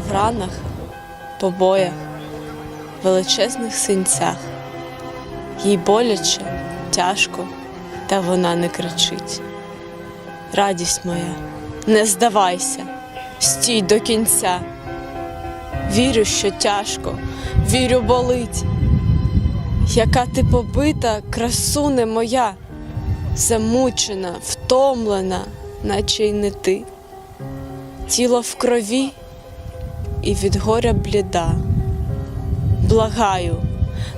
в ранах, побоях, величезних синцях. Їй боляче, тяжко, та вона не кричить. Радість моя, не здавайся, стій до кінця. Вірю, що тяжко, вірю, болить. Яка ти побита, красуне моя, замучена, втомлена, наче й не ти. Тіло в крові і від горя бліда. Благаю,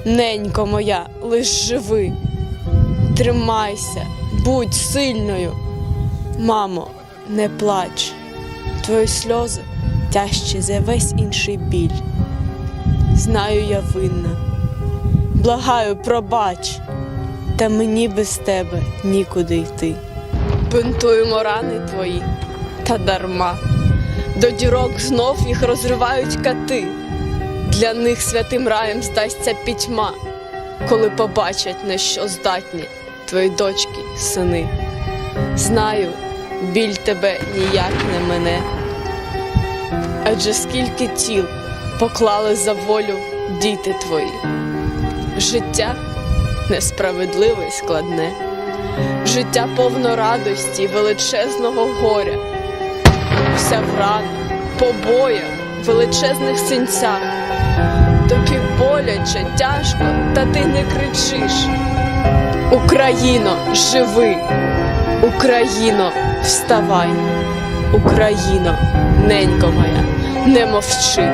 ненько моя, лиш живи. Тримайся, будь сильною. Мамо, не плач, твої сльози тяжчі за весь інший біль. Знаю, я винна, благаю, пробач, та мені без тебе нікуди йти. Бинтуємо рани твої, та дарма. До дірок знов їх розривають кати. Для них святим раєм здасться пітьма, коли побачать, на що здатні твої дочки, сини. Знаю, біль тебе ніяк не мене, адже скільки тіл поклали за волю діти твої. Життя несправедливе й складне, життя повно радості й величезного горя. Вся в ранах, побоях, величезних синцях. Тобі боляче, тяжко, та ти не кричиш. Україно, живи! Україно, вставай! Україно, ненько моя, не мовчи!